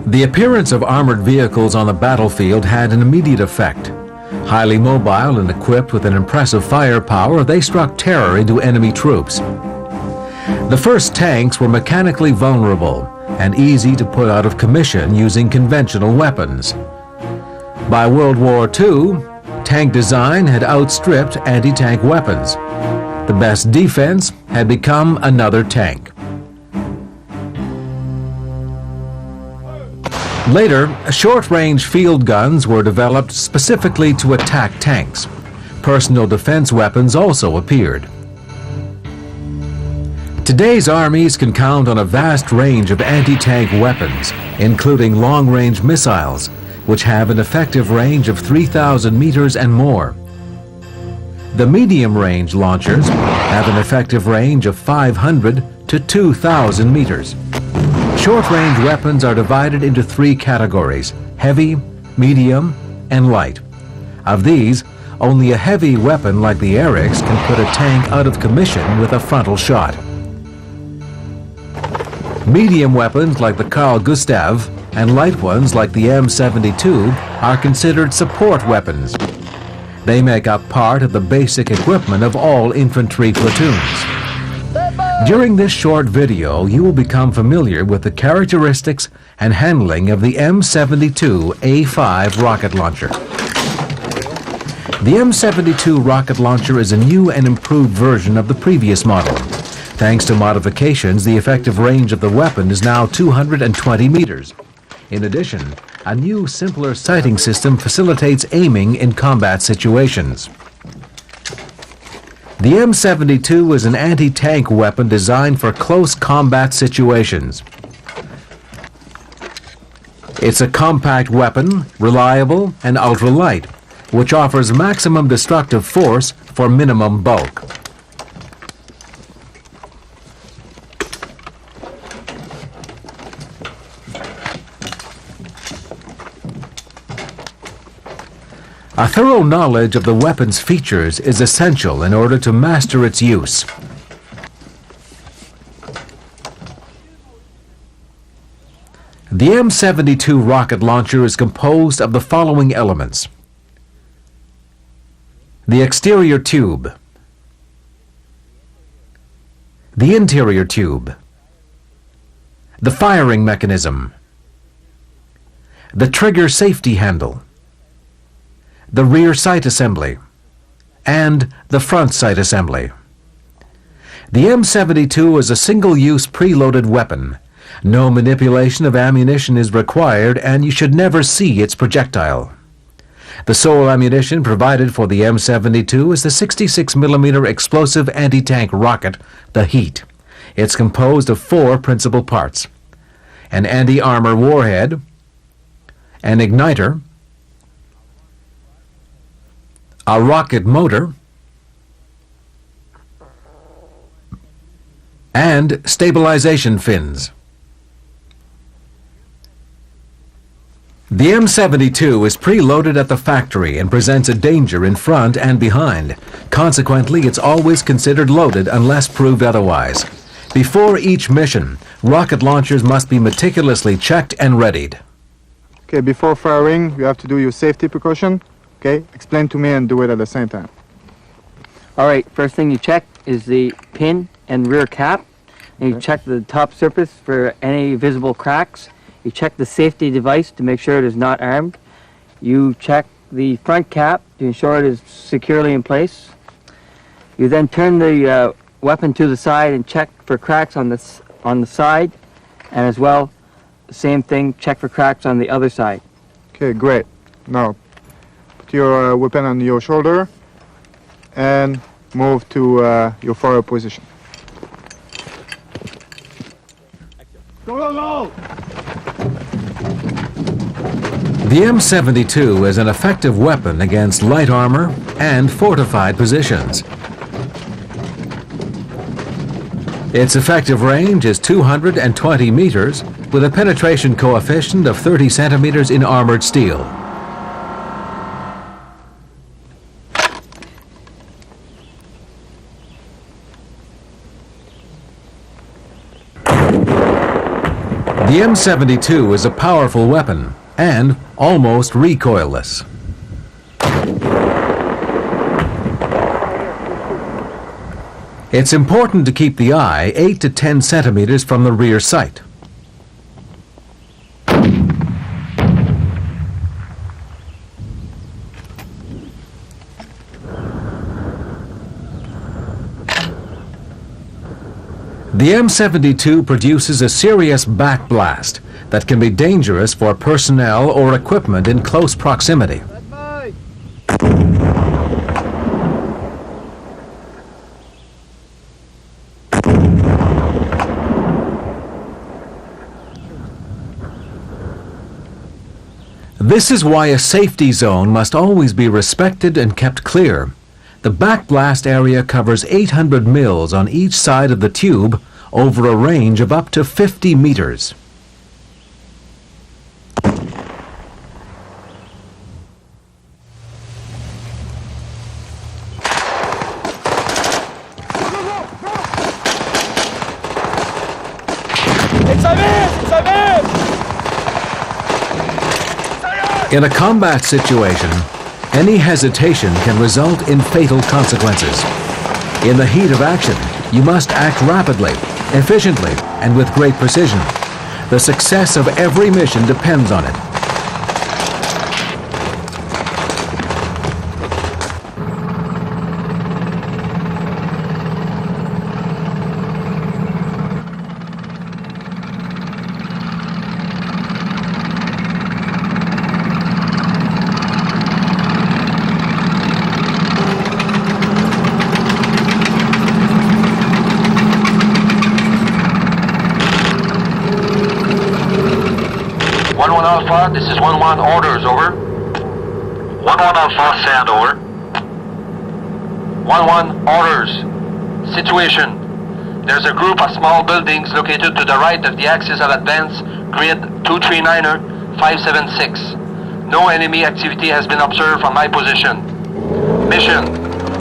The appearance of armored vehicles on the battlefield had an immediate effect. Highly mobile and equipped with an impressive firepower, they struck terror into enemy troops. The first tanks were mechanically vulnerable and easy to put out of commission using conventional weapons. By World War II, tank design had outstripped anti-tank weapons. The best defense had become another tank. Later, short-range field guns were developed specifically to attack tanks. Personal defense weapons also appeared. Today's armies can count on a vast range of anti-tank weapons, including long-range missiles, which have an effective range of 3,000 meters and more. The medium-range launchers have an effective range of 500 to 2,000 meters. Short-range weapons are divided into three categories: heavy, medium, and light. Of these, only a heavy weapon like the Airix can put a tank out of commission with a frontal shot. Medium weapons like the Carl Gustav and light ones like the M72 are considered support weapons. They make up part of the basic equipment of all infantry platoons. During this short video, you will become familiar with the characteristics and handling of the M72 A5 rocket launcher. The M72 rocket launcher is a new and improved version of the previous model. Thanks to modifications, the effective range of the weapon is now 220 meters. In addition, a new, simpler sighting system facilitates aiming in combat situations. The M72 is an anti-tank weapon designed for close combat situations. It's a compact weapon, reliable and ultralight, which offers maximum destructive force for minimum bulk. A thorough knowledge of the weapon's features is essential in order to master its use. The M72 rocket launcher is composed of the following elements: the exterior tube, the interior tube, the firing mechanism, the trigger safety handle, the rear sight assembly, and the front sight assembly. The M72 is a single-use preloaded weapon. No manipulation of ammunition is required, and you should never see its projectile. The sole ammunition provided for the M72 is the 66mm explosive anti-tank rocket, the Heat. It's composed of four principal parts: an anti-armor warhead, an igniter, a rocket motor, and stabilization fins. The M72 is preloaded at the factory and presents a danger in front and behind. Consequently, it's always considered loaded unless proved otherwise. Before each mission, rocket launchers must be meticulously checked and readied. Okay, before firing, you have to do your safety precaution. Okay, explain to me and do it at the same time. All right, first thing you check is the pin and rear cap. And you check the top surface for any visible cracks. You check the safety device to make sure it is not armed. You check the front cap to ensure it is securely in place. You then turn the weapon to the side and check for cracks on the side, and as well, same thing, check for cracks on the other side. Okay, great. Now, put your weapon on your shoulder and move to your forward position. Go, go, go! The M72 is an effective weapon against light armor and fortified positions. Its effective range is 220 meters with a penetration coefficient of 30 centimeters in armored steel. The M72 is a powerful weapon and almost recoilless. It's important to keep the eye 8 to 10 centimeters from the rear sight. The M72 produces a serious backblast that can be dangerous for personnel or equipment in close proximity. This is why a safety zone must always be respected and kept clear. The backblast area covers 800 mils on each side of the tube over a range of up to 50 meters. In a combat situation, any hesitation can result in fatal consequences. In the heat of action, you must act rapidly, efficiently, and with great precision. The success of every mission depends on it. Alpha, this is 1-1 orders, over. 1-1 Alpha, send, over. 1-1 orders. Situation. There's a group of small buildings located to the right of the axis of advance, grid 239er 576. No enemy activity has been observed from my position. Mission.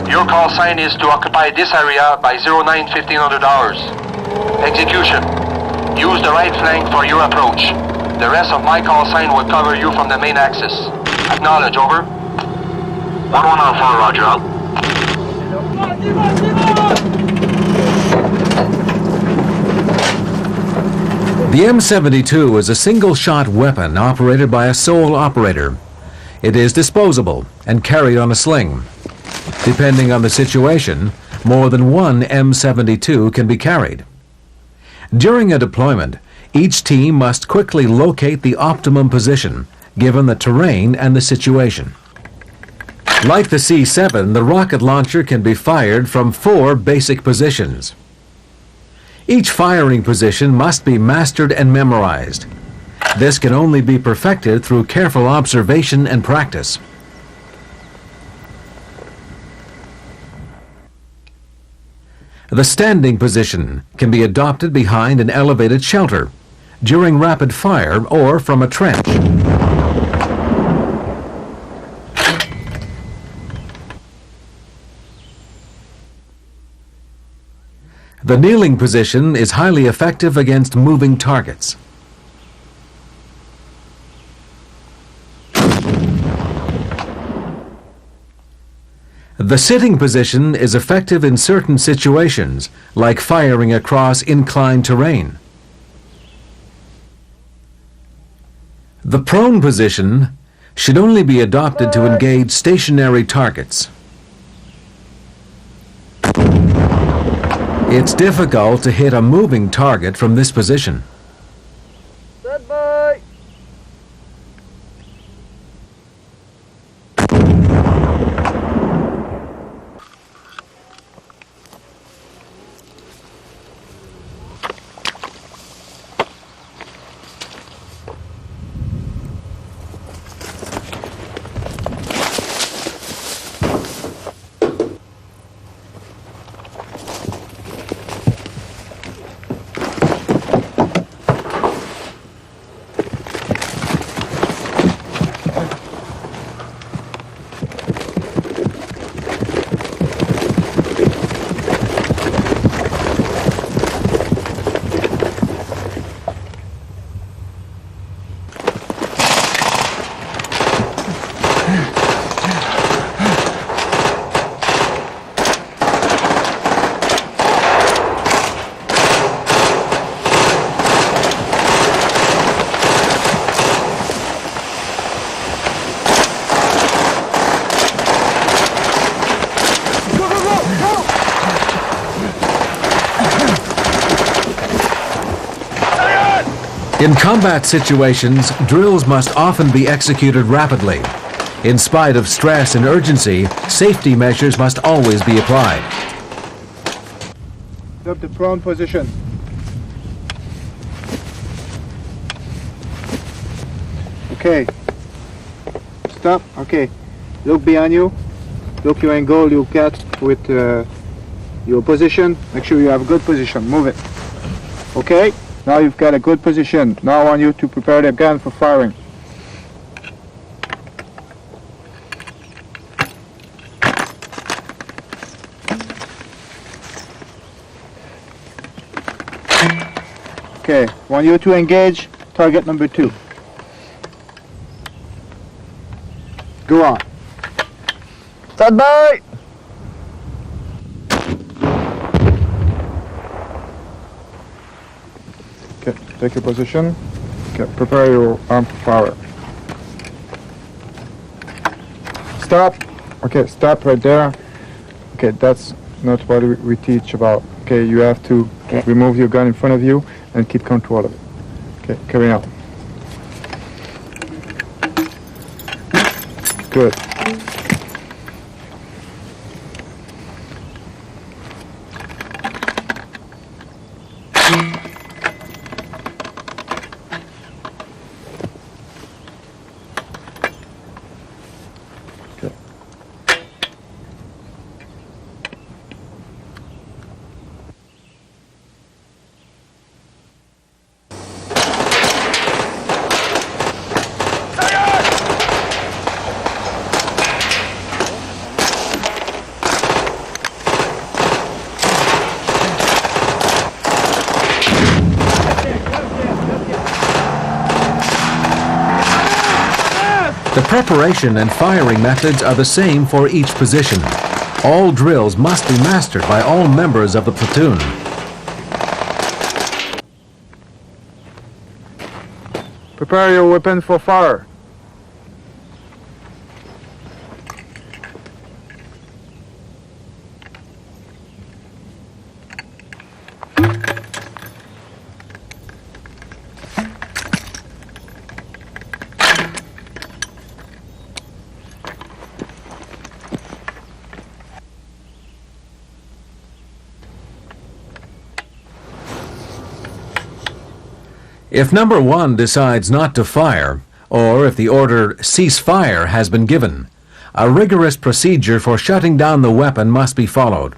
Your call sign is to occupy this area by 09-1500 hours. Execution. Use the right flank for your approach. The rest of my call sign will cover you from the main axis. Acknowledge, over. 1-1 Alpha, roger out. The M72 is a single-shot weapon operated by a sole operator. It is disposable and carried on a sling. Depending on the situation, more than one M72 can be carried. During a deployment, each team must quickly locate the optimum position, given the terrain and the situation. Like the C7, the rocket launcher can be fired from 4 basic positions. Each firing position must be mastered and memorized. This can only be perfected through careful observation and practice. The standing position can be adopted behind an elevated shelter, during rapid fire, or from a trench. The kneeling position is highly effective against moving targets. The sitting position is effective in certain situations, like firing across inclined terrain. The prone position should only be adopted to engage stationary targets. It's difficult to hit a moving target from this position. In combat situations, drills must often be executed rapidly. In spite of stress and urgency, safety measures must always be applied. Up the prone position. Okay. Stop. Okay. Look behind you. Look your angle you get with your position. Make sure you have a good position. Move it. Okay. Now you've got a good position. Now I want you to prepare the gun for firing. Okay. Want you to engage target number 2. Go on. Stand by! Okay, take your position. Okay, prepare your arm for fire. Stop. Okay, stop right there. Okay, that's not what we teach about. Okay, you have to remove your gun in front of you and keep control of it. Okay, carry on. Good. The preparation and firing methods are the same for each position. All drills must be mastered by all members of the platoon. Prepare your weapon for fire. If number 1 decides not to fire, or if the order cease fire has been given, a rigorous procedure for shutting down the weapon must be followed.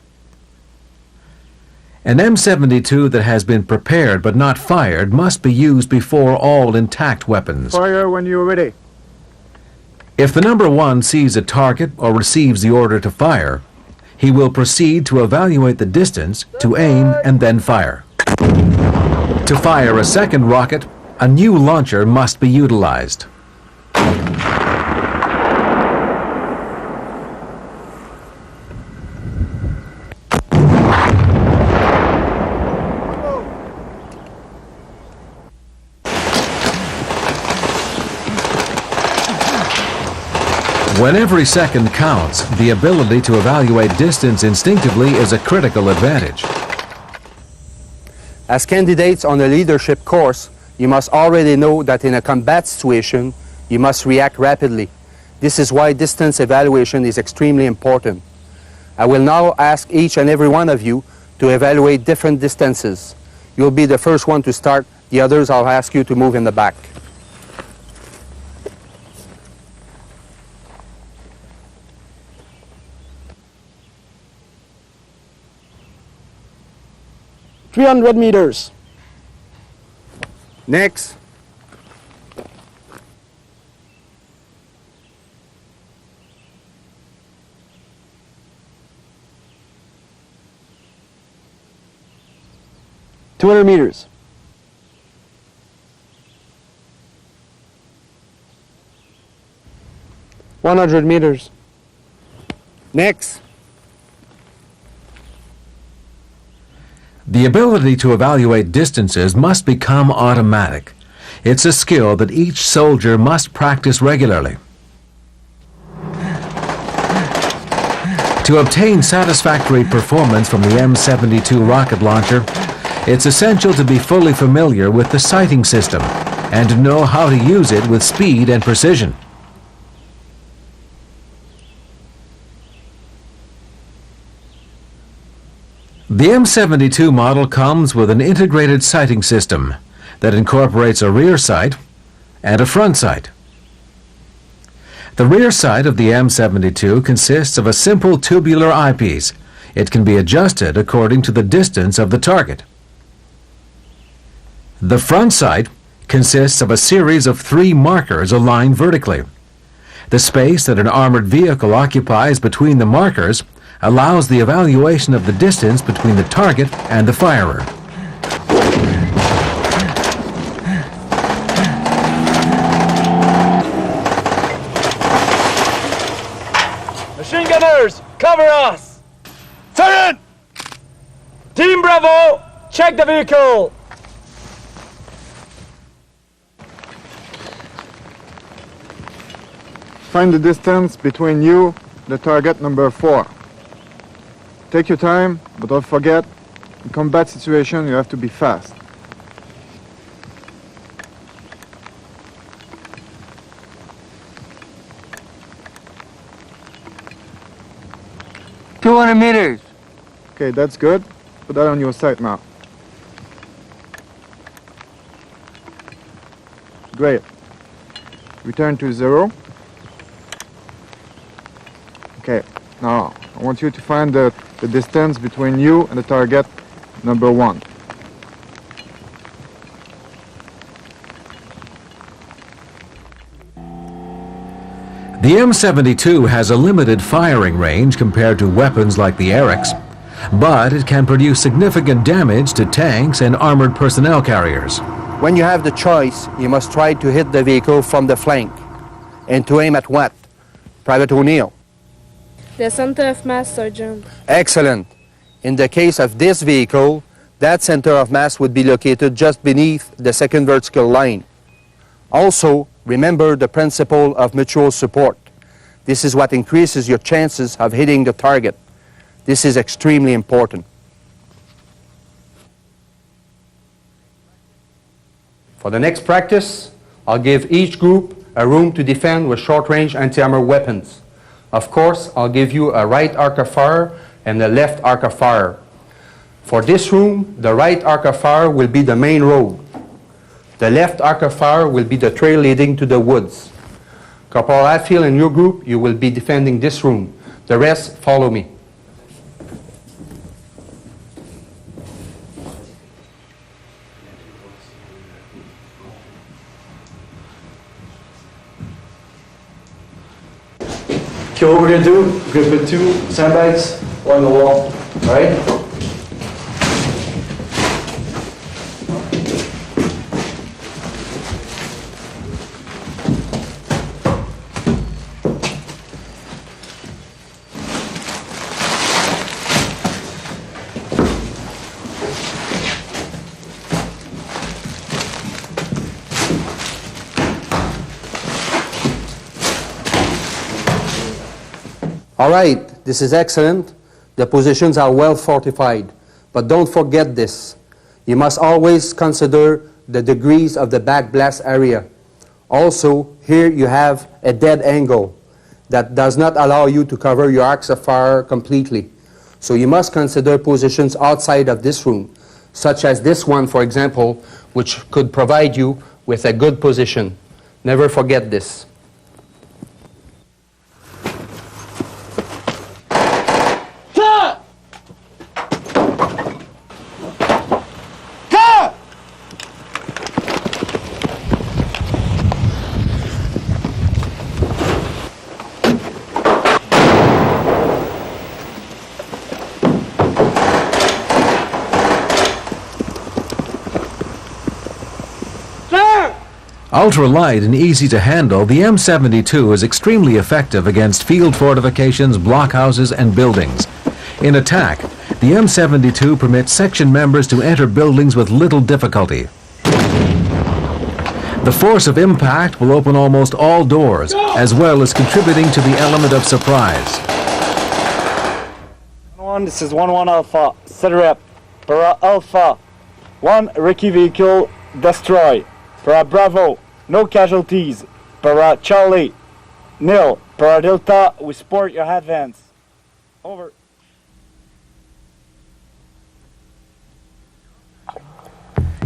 An M72 that has been prepared but not fired must be used before all intact weapons. Fire when you're ready. If the number 1 sees a target or receives the order to fire, he will proceed to evaluate the distance, to aim, and then fire. To fire a second rocket, a new launcher must be utilized. When every second counts, the ability to evaluate distance instinctively is a critical advantage. As candidates on a leadership course, you must already know that in a combat situation, you must react rapidly. This is why distance evaluation is extremely important. I will now ask each and every one of you to evaluate different distances. You'll be the first one to start. The others I'll ask you to move in the back. $300 meters. Next. $200 meters. $100 meters. Next. The ability to evaluate distances must become automatic. It's a skill that each soldier must practice regularly. To obtain satisfactory performance from the M72 rocket launcher, It's essential to be fully familiar with the sighting system and to know how to use it with speed and precision. The M72 model comes with an integrated sighting system that incorporates a rear sight and a front sight. The rear sight of the M72 consists of a simple tubular eyepiece. It can be adjusted according to the distance of the target. The front sight consists of a series of 3 markers aligned vertically. The space that an armored vehicle occupies between the markers allows the evaluation of the distance between the target and the firer. Machine gunners, cover us! Sergeant! Team Bravo, check the vehicle! Find the distance between you and the target number 4. Take your time, but don't forget, in combat situation you have to be fast. $200 meters. Okay, that's good. Put that on your sight now. Great. Return to 0. Okay, now I want you to find the distance between you and the target number 1. The M72 has a limited firing range compared to weapons like the Airx, but it can produce significant damage to tanks and armored personnel carriers. When you have the choice, you must try to hit the vehicle from the flank. And to aim at what? Private O'Neill. The center of mass, Sergeant. Excellent. In the case of this vehicle, that center of mass would be located just beneath the second vertical line. Also, remember the principle of mutual support. This is what increases your chances of hitting the target. This is extremely important. For the next practice, I'll give each group a room to defend with short-range anti-armor weapons. Of course, I'll give you a right arc of fire and a left arc of fire. For this room, the right arc of fire will be the main road. The left arc of fire will be the trail leading to the woods. Corporal Hatfield and your group, you will be defending this room. The rest, follow me. Okay, what we're gonna do, we're gonna put 2 sandbags along the wall, alright? All right, this is excellent. The positions are well fortified. But don't forget this. You must always consider the degrees of the back blast area. Also, here you have a dead angle that does not allow you to cover your arcs of fire completely. So you must consider positions outside of this room, such as this one, for example, which could provide you with a good position. Never forget this. Ultra-light and easy to handle, the M72 is extremely effective against field fortifications, blockhouses, and buildings. In attack, the M72 permits section members to enter buildings with little difficulty. The force of impact will open almost all doors, as well as contributing to the element of surprise. This is 1-1 Alpha. Set her up. Barra Alpha. 1 recce vehicle destroyed. Para Bravo, no casualties. Para Charlie, nil. Para Delta, we support your advance. Over.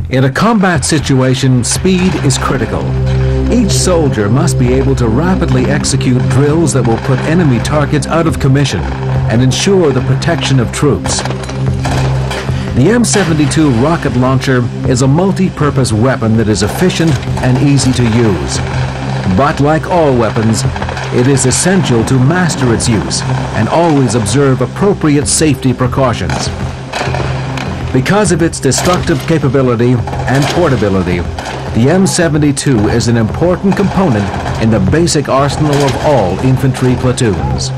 In a combat situation, speed is critical. Each soldier must be able to rapidly execute drills that will put enemy targets out of commission and ensure the protection of troops. The M72 Rocket Launcher is a multi-purpose weapon that is efficient and easy to use. But like all weapons, it is essential to master its use and always observe appropriate safety precautions. Because of its destructive capability and portability, the M72 is an important component in the basic arsenal of all infantry platoons.